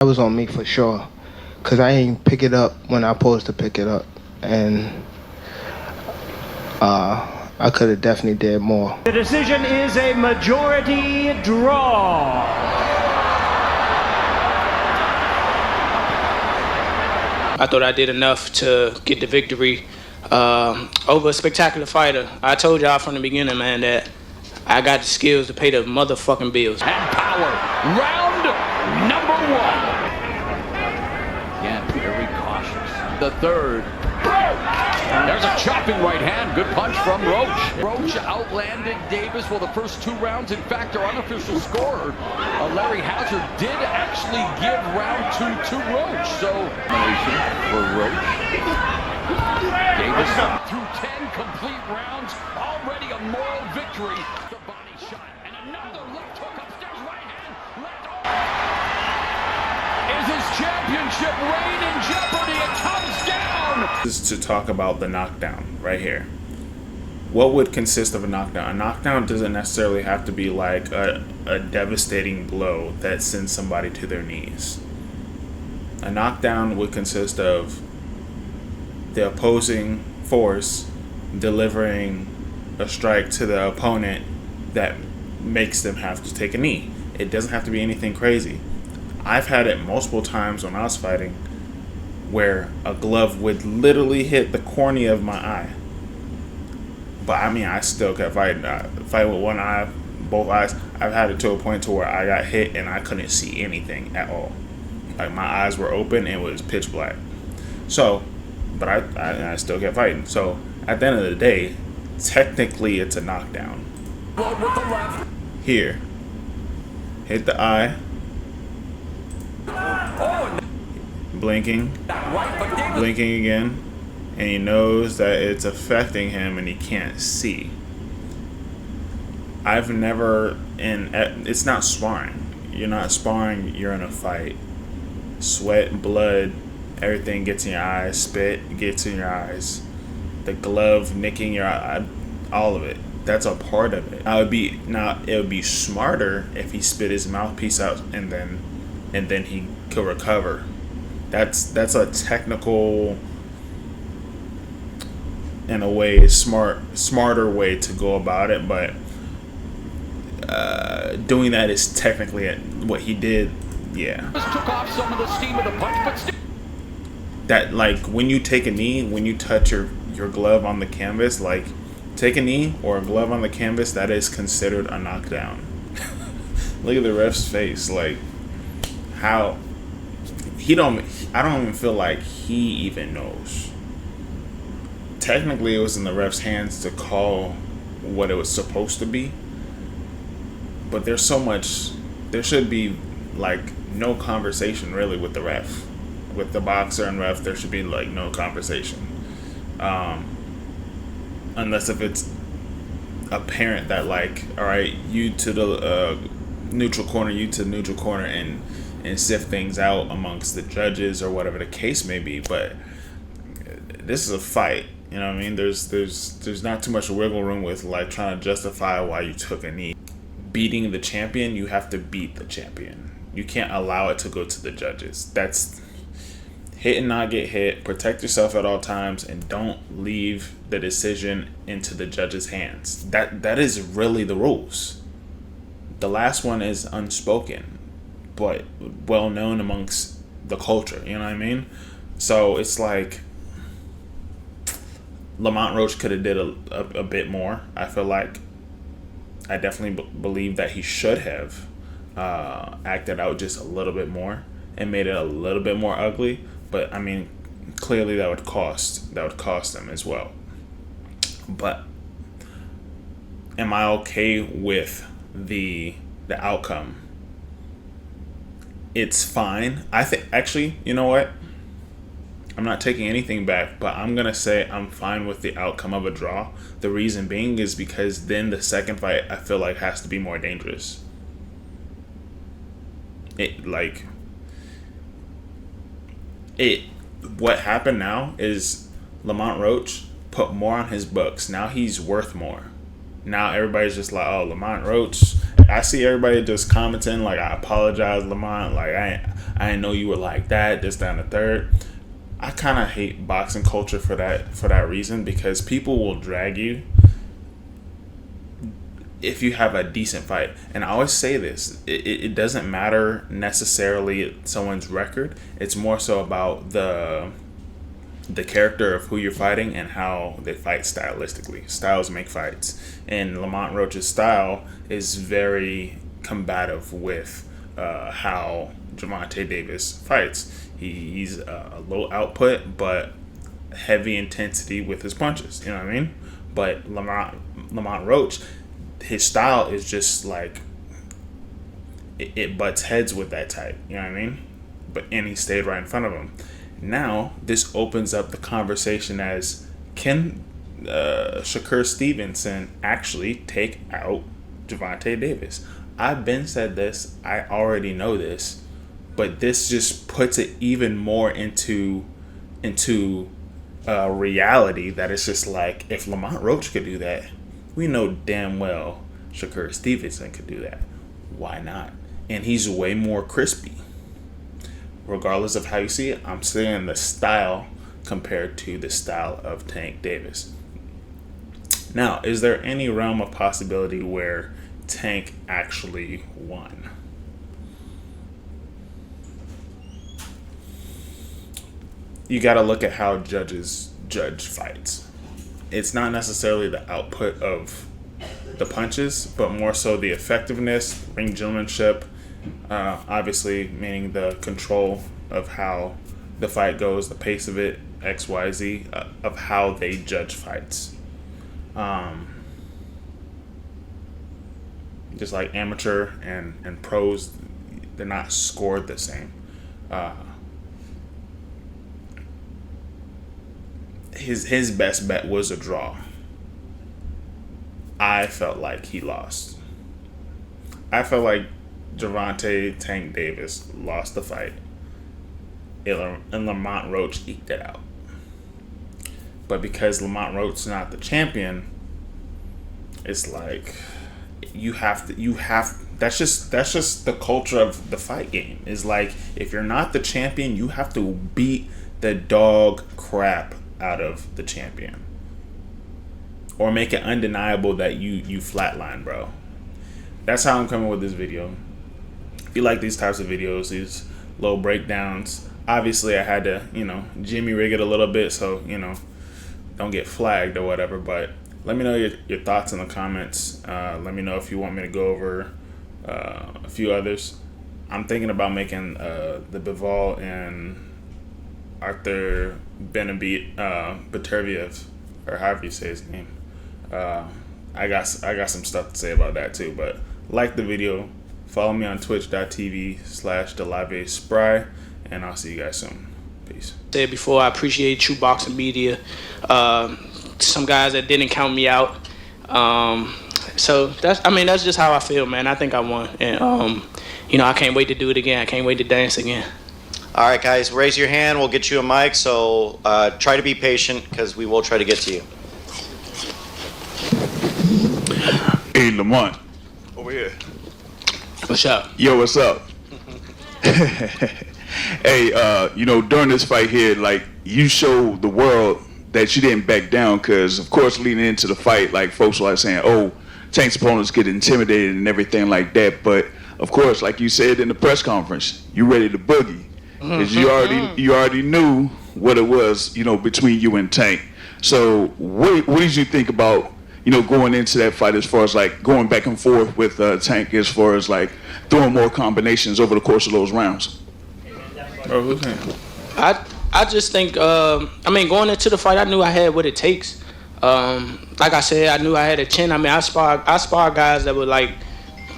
That was on me for sure, cause I ain't pick it up when I supposed to pick it up, and I could have definitely did more. The decision is a majority draw. I thought I did enough to get the victory over a spectacular fighter. I told y'all from the beginning, man, that I got the skills to pay the motherfucking bills. And power. Round number one. Again, very cautious. The third. There's a chopping right hand. Good punch from Roach. Roach outlanded Davis. Well, the first 2 rounds, in fact, our unofficial scorer, Larry Hauser, did actually give round 2 to Roach. So, nomination for Roach. Davis through 10 complete rounds. Already a moral victory. The body shot. And another left hook upstairs. Right hand. Left arm. Is his championship reign in jeopardy? It comes down. This is to talk about the knockdown right here. What would consist of a knockdown? A knockdown doesn't necessarily have to be like a devastating blow that sends somebody to their knees. A knockdown would consist of the opposing force delivering a strike to the opponent that makes them have to take a knee. It doesn't have to be anything crazy. I've had it multiple times when I was fighting where a glove would literally hit the cornea of my eye. But I mean, I still kept fighting. I fight with one eye, both eyes. I've had it to a point to where I got hit and I couldn't see anything at all. Like my eyes were open and it was pitch black. So, but I still kept fighting. So at the end of the day, technically it's a knockdown. Here, hit the eye. Blinking again, and he knows that it's affecting him and he can't see. I've never, it's not sparring. You're not sparring, you're in a fight. Sweat, blood, everything gets in your eyes, spit gets in your eyes. The glove nicking your eye, all of it. That's a part of it. It would be smarter if he spit his mouthpiece out and then he could recover. That's a technical, in a way, smarter way to go about it, but doing that is technically what he did. Yeah. Took off some of the steam of the punch, but still. That, like, when you take a knee, when you touch your glove on the canvas, like, take a knee or a glove on the canvas, that is considered a knockdown. Look at the ref's face, like, how I don't even feel like he even knows. Technically, it was in the ref's hands to call what it was supposed to be, but there should be like no conversation really with the ref. With the boxer and ref, there should be like no conversation, unless if it's apparent that, like, all right, you to the neutral corner, you to the neutral corner, and sift things out amongst the judges or whatever the case may be. But this is a fight, you know what I mean? There's not too much wiggle room with like trying to justify why you took a knee. Beating the champion, you have to beat the champion. You can't allow it to go to the judges. That's hit and not get hit. Protect yourself at all times and don't leave the decision into the judges' hands. That is really the rules. The last one is unspoken, but well known amongst the culture, you know what I mean? So it's like Lamont Roach could have did a bit more. I feel like I definitely believe that he should have acted out just a little bit more and made it a little bit more ugly. But I mean, clearly that would cost him as well. But am I okay with the outcome? It's fine. I think, actually, you know what? I'm not taking anything back, but I'm going to say I'm fine with the outcome of a draw. The reason being is because then the second fight, I feel like, has to be more dangerous. What happened now is Lamont Roach put more on his books. Now he's worth more. Now everybody's just like, oh, Lamont Roach. I see everybody just commenting like, I apologize, Lamont. Like, I I didn't know you were like that, this, that, and the third. I kind of hate boxing culture for that reason, because people will drag you if you have a decent fight. And I always say this, it doesn't matter necessarily someone's record. It's more so about the character of who you're fighting and how they fight stylistically. Styles make fights. And Lamont Roach's style is very combative with how Gervonta Davis fights. He's a low output, but heavy intensity with his punches. You know what I mean? But Lamont Roach, his style is just like, it butts heads with that type. You know what I mean? And he stayed right in front of him. Now, this opens up the conversation as, can Shakur Stevenson actually take out Gervonta Davis? I've been said this. I already know this. But this just puts it even more into reality, that it's just like, if Lamont Roach could do that, we know damn well Shakur Stevenson could do that. Why not? And he's way more crispy. Regardless of how you see it, I'm saying the style compared to the style of Tank Davis. Now, is there any realm of possibility where Tank actually won? You got to look at how judges judge fights. It's not necessarily the output of the punches, but more so the effectiveness, ring gentlemanship, obviously meaning the control of how the fight goes, the pace of it, XYZ, of how they judge fights. Just like amateur and pros, they're not scored the same. His best bet was a draw. I felt like he lost. I felt like Gervonta Tank Davis lost the fight, and Lamont Roach eked it out. But because Lamont Roach's not the champion, it's like you have. That's just the culture of the fight game. Is like, if you're not the champion, you have to beat the dog crap out of the champion, or make it undeniable that you flatline, bro. That's how I'm coming with this video. If you like these types of videos, these little breakdowns, obviously I had to, Jimmy rig it a little bit so, don't get flagged or whatever. But let me know your thoughts in the comments. Let me know if you want me to go over a few others. I'm thinking about making the Bivol and Arthur Beterbiev, or however you say his name. I got some stuff to say about that too. But like the video, follow me on twitch.tv/DeLaveSpry, and I'll see you guys soon. Peace. Said before, I appreciate True Boxing Media. Some guys that didn't count me out. So that's just how I feel, man. I think I won, and I can't wait to do it again. I can't wait to dance again. All right, guys, raise your hand. We'll get you a mic. So try to be patient, because we will try to get to you. Hey, Lamont. Over here. What's up? Yo, what's up? Hey, during this fight here, like, you showed the world that you didn't back down, because, of course, leading into the fight, like, folks were like saying, oh, Tank's opponents get intimidated and everything like that. But, of course, like you said in the press conference, you ready to boogie. Because you already knew what it was, between you and Tank. So what did you think about, going into that fight, as far as like going back and forth with Tank, as far as like throwing more combinations over the course of those rounds? I just think, going into the fight, I knew I had what it takes. Like I said, I knew I had a chin. I spar guys that were like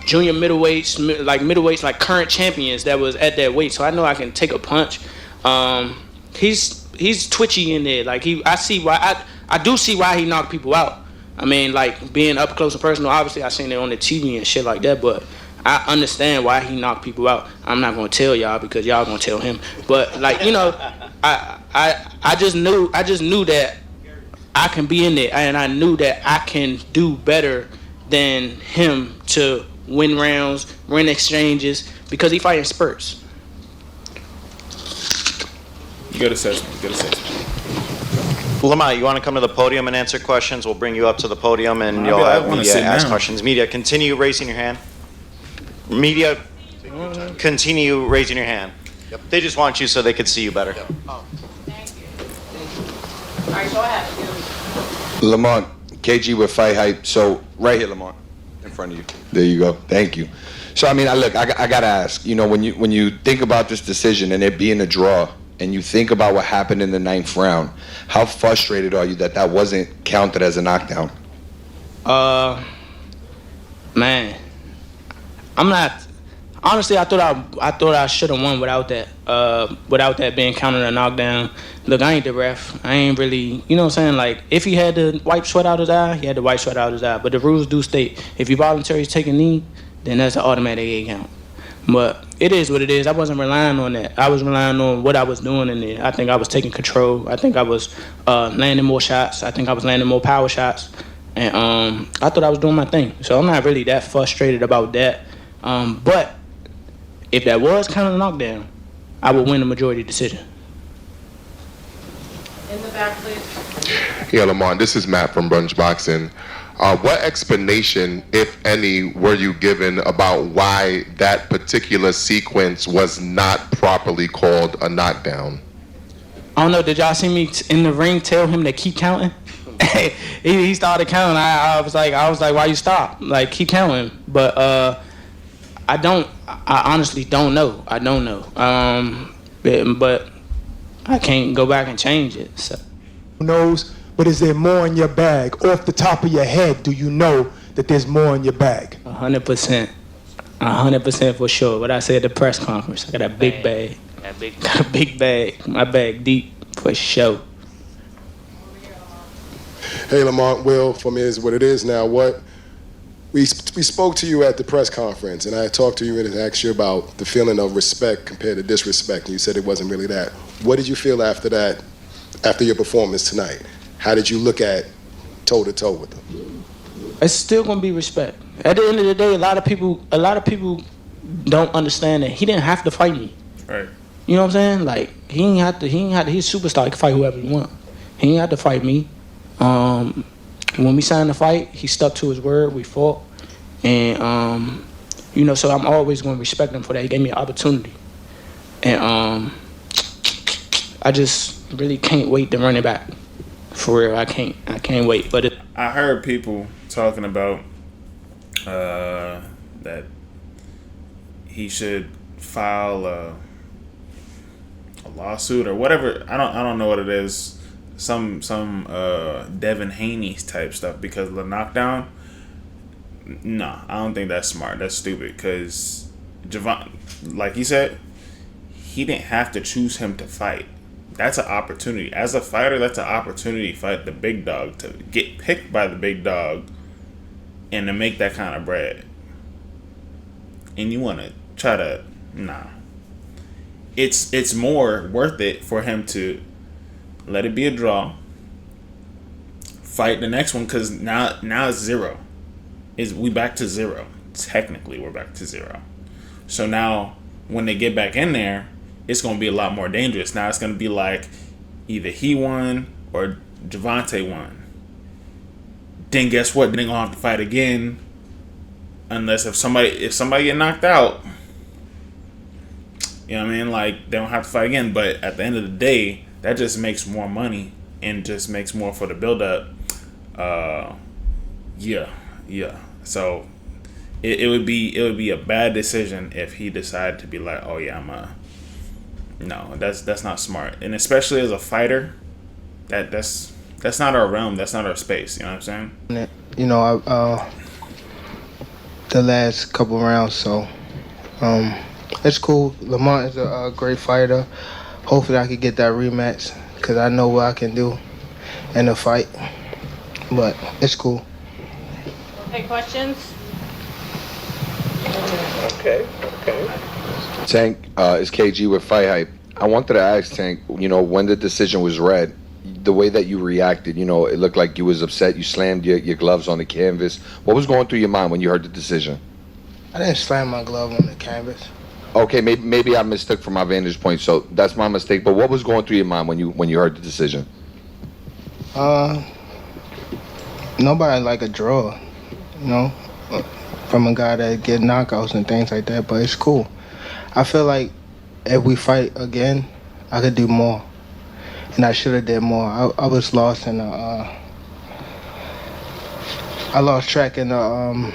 junior middleweights, like current champions that was at that weight. So I know I can take a punch. He's twitchy in there. Like I do see why he knocked people out. Like being up close and personal. Obviously, I seen it on the TV and shit like that. But I understand why he knocked people out. I'm not gonna tell y'all because y'all gonna tell him. But I just knew that I can be in there, and I knew that I can do better than him to win rounds, win exchanges, because he fighting spurts. Good assessment. Good assessment. Lamont, you want to come to the podium and answer questions? We'll bring you up to the podium and you'll I have wanna media sit ask down. questions. Media, continue raising your hand. Media, continue raising your hand. They just want you so they could see you better. Thank you. All right, go ahead. Lamont, KG with Fight Hype. So right here, Lamont, in front of you. There you go. Thank you. So I mean, I gotta ask. You know, when you think about this decision and it being a draw, and you think about what happened in the 9th round, how frustrated are you that wasn't counted as a knockdown? Man, I'm not. Honestly, I thought I should have won without that being counted a knockdown. Look, I ain't the ref. I ain't really, you know what I'm saying? Like, if he had to wipe sweat out his eye, he had to wipe sweat out his eye. But the rules do state, if you voluntarily take a knee, then that's an automatic 8 count. But it is what it is. I wasn't relying on that. I was relying on what I was doing in there. I think I was taking control. I think I was landing more shots. I think I was landing more power shots. And I thought I was doing my thing. So I'm not really that frustrated about that. But if that was kind of a knockdown, I would win the majority decision. In the back, please. Yeah, Lamont, this is Matt from Brunch Boxing. What explanation, if any, were you given about why that particular sequence was not properly called a knockdown? I don't know. Did y'all see me in the ring tell him to keep counting? he started counting. I was like, why you stop? Like, keep counting. But I honestly don't know. I don't know. But I can't go back and change it. So. Who knows? But is there more in your bag? Off the top of your head, do you know that there's more in your bag? 100%. 100% for sure. What I said at the press conference, I got a big bag. Got a big bag. My bag deep for sure. Hey, Lamont, Will, for me is what it is now. We spoke to you at the press conference, and I talked to you and asked you about the feeling of respect compared to disrespect, and you said it wasn't really that. What did you feel after that, after your performance tonight? How did you look at toe-to-toe with them? It's still gonna be respect. At the end of the day, a lot of people don't understand that he didn't have to fight me. Right. You know what I'm saying? Like, he ain't have to, he's a superstar, he can fight whoever he want. He ain't have to fight me. When we signed the fight, he stuck to his word, we fought. And, you know, so I'm always gonna respect him for that. He gave me an opportunity. And I just really can't wait to run it back. For real, I can't wait. But I heard people talking about that he should file a lawsuit or whatever. I don't know what it is. Some Devin Haney type stuff because of the knockdown. No, I don't think that's smart. That's stupid because Javon, like he said, he didn't have to choose him to fight. That's an opportunity. As a fighter, that's an opportunity to fight the big dog, to get picked by the big dog, and to make that kind of bread. And you want to try to, nah. It's more worth it for him to let it be a draw, fight the next one, because now it's zero. We back to zero. Technically, we're back to zero. So now, when they get back in there, it's going to be a lot more dangerous. Now it's going to be like either he won or Javante won. Then guess what? They're going to have to fight again. Unless if somebody get knocked out, you know what I mean? Like, they don't have to fight again. But at the end of the day, that just makes more money and just makes more for the build-up. Yeah. So it would be a bad decision if he decided to be like, oh yeah, no, that's not smart. And especially as a fighter, that's not our realm. That's not our space. You know what I'm saying? You know, the last couple rounds, so it's cool. Lamont is a great fighter. Hopefully, I could get that rematch because I know what I can do in a fight. But it's cool. Okay, questions? Okay. Tank, is KG with Fight Hype. I wanted to ask Tank, you know, when the decision was read, the way that you reacted, you know, it looked like you was upset. You slammed your gloves on the canvas. What was going through your mind when you heard the decision? I didn't slam my glove on the canvas. Okay, maybe I mistook from my vantage point, so that's my mistake. But what was going through your mind when you heard the decision? Nobody like a draw, you know, from a guy that get knockouts and things like that. But it's cool. I feel like if we fight again, I could do more, and I should have did more. I was lost in the. I lost track in the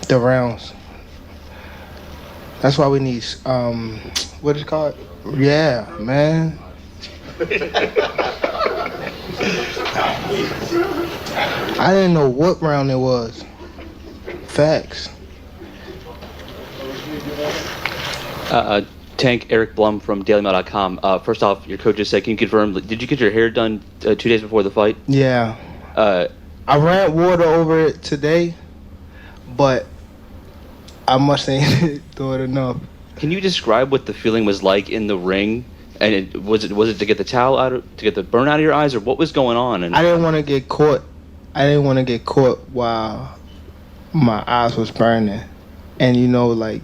rounds. That's why we need what is it called? Yeah, man. I didn't know what round it was. Facts. Tank, Eric Blum from DailyMail.com. First off, your coach just said, can you confirm, did you get your hair done 2 days before the fight? Yeah. I ran water over it today, but I must ain't do it enough. Can you describe what the feeling was like in the ring? And was it to get the towel to get the burn out of your eyes, or what was going on? And I didn't want to get caught. I didn't want to get caught while my eyes was burning, and you know, like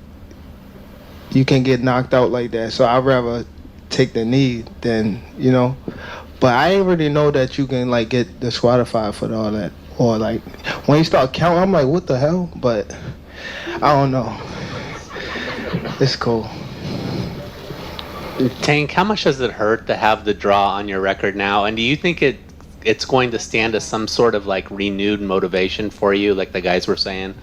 you can get knocked out like that. So I'd rather take the knee than, you know. But I didn't really know that you can like get disqualified for all that, or like when you start counting, I'm like, what the hell? But I don't know. It's cool. Tank, how much does it hurt to have the draw on your record now? And do you think it's going to stand as some sort of like renewed motivation for you, like the guys were saying,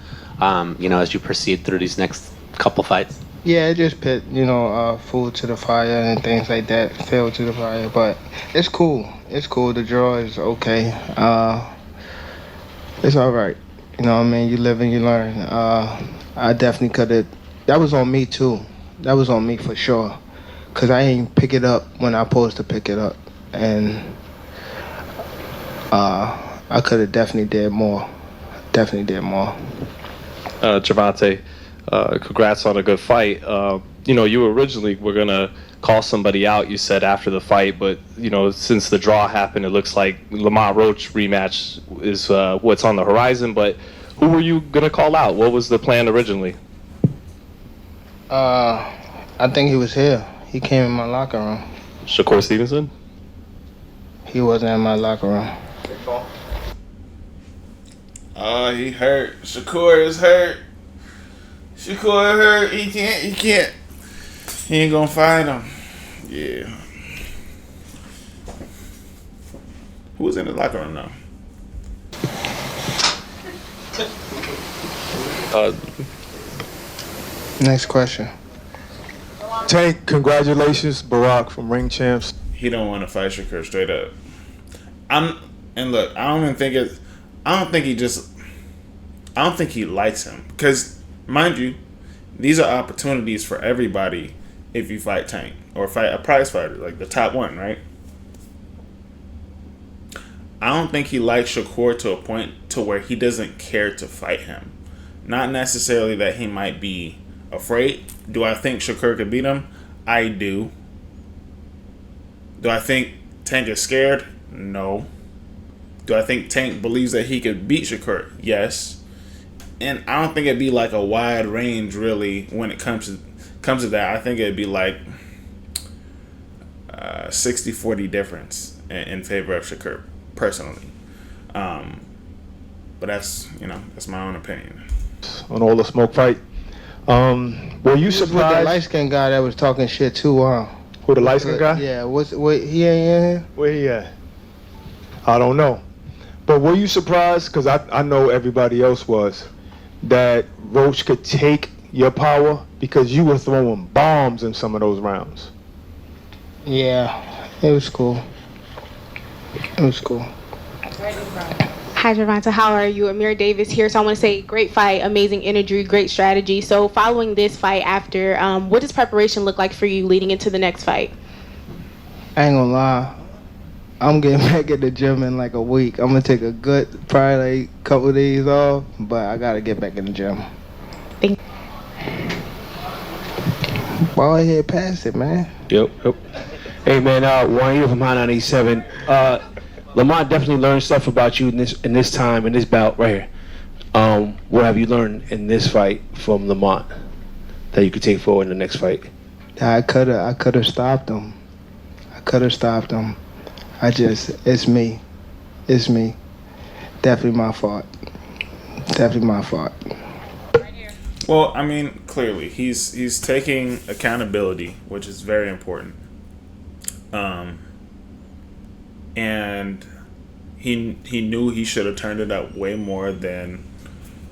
as you proceed through these next couple fights? Yeah, it just put, food to the fire and things like that, fuel to the fire. But it's cool. It's cool. The draw is okay. It's all right. You know what I mean? You live and you learn. I definitely could have. That was on me, too. That was on me for sure. Because I ain't pick it up when I supposed to pick it up. And I could have definitely did more. Gervonta, congrats on a good fight. You originally were going to call somebody out, you said, after the fight. But, since the draw happened, it looks like Lamont Roach rematch is what's on the horizon. But who were you going to call out? What was the plan originally? I think he was here. He came in my locker room. Shakur Stevenson? He wasn't in my locker room. He hurt. Shakur is hurt. Shakur hurt. He can't. He ain't gonna fight him. Yeah. Who was in the locker room now? Next question. Tank, congratulations, Barack from Ring Champs. He don't want to fight Shakur straight up. I don't think he likes him. Because, mind you, these are opportunities for everybody if you fight Tank. Or fight a prize fighter, like the top one, right? I don't think he likes Shakur to a point to where he doesn't care to fight him. Not necessarily that he might be afraid. Do I think Shakur could beat him? I do. Do I think Tank is scared? No. Do I think Tank believes that he could beat Shakur? Yes. And I don't think it'd be like a wide range really when it comes to that. I think it'd be like 60-40 difference in favor of Shakur personally. But that's my own opinion. On all the smoke fight. Were you surprised? With the light-skinned guy that was talking shit too, Who, the light-skinned guy? Yeah, he ain't in here? Where he at? I don't know. But were you surprised, because I know everybody else was, that Roach could take your power because you were throwing bombs in some of those rounds? Yeah, it was cool. Hi, Gervonta. How are you? Amir Davis here. So I want to say great fight, amazing energy, great strategy. So following this fight after, what does preparation look like for you leading into the next fight? I ain't gonna lie. I'm getting back at the gym in like a week. I'm gonna take a good, probably like couple of days off, but I gotta get back in the gym. Thank you. Ball ahead, pass it, man. Yep. Hey, man, Warren here from High 97. Lamont definitely learned stuff about you in this time, in this bout right here. What have you learned in this fight from Lamont that you could take forward in the next fight? I could have stopped him. It's me. Definitely my fault. Well, I mean, clearly he's taking accountability, which is very important. And he knew he should have turned it up way more than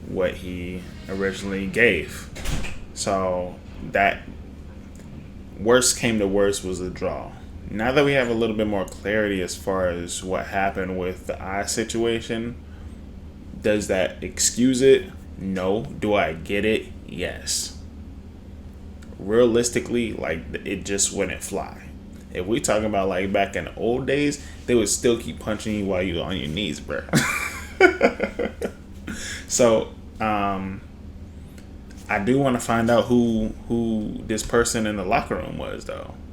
what he originally gave. So that worst came to worst was a draw. Now that we have a little bit more clarity as far as what happened with the eye situation, does that excuse it? No. Do I get it? Yes. Realistically, like, it just wouldn't fly. If we talking about like back in the old days, they would still keep punching you while you're on your knees, bro. So, I do want to find out who this person in the locker room was, though.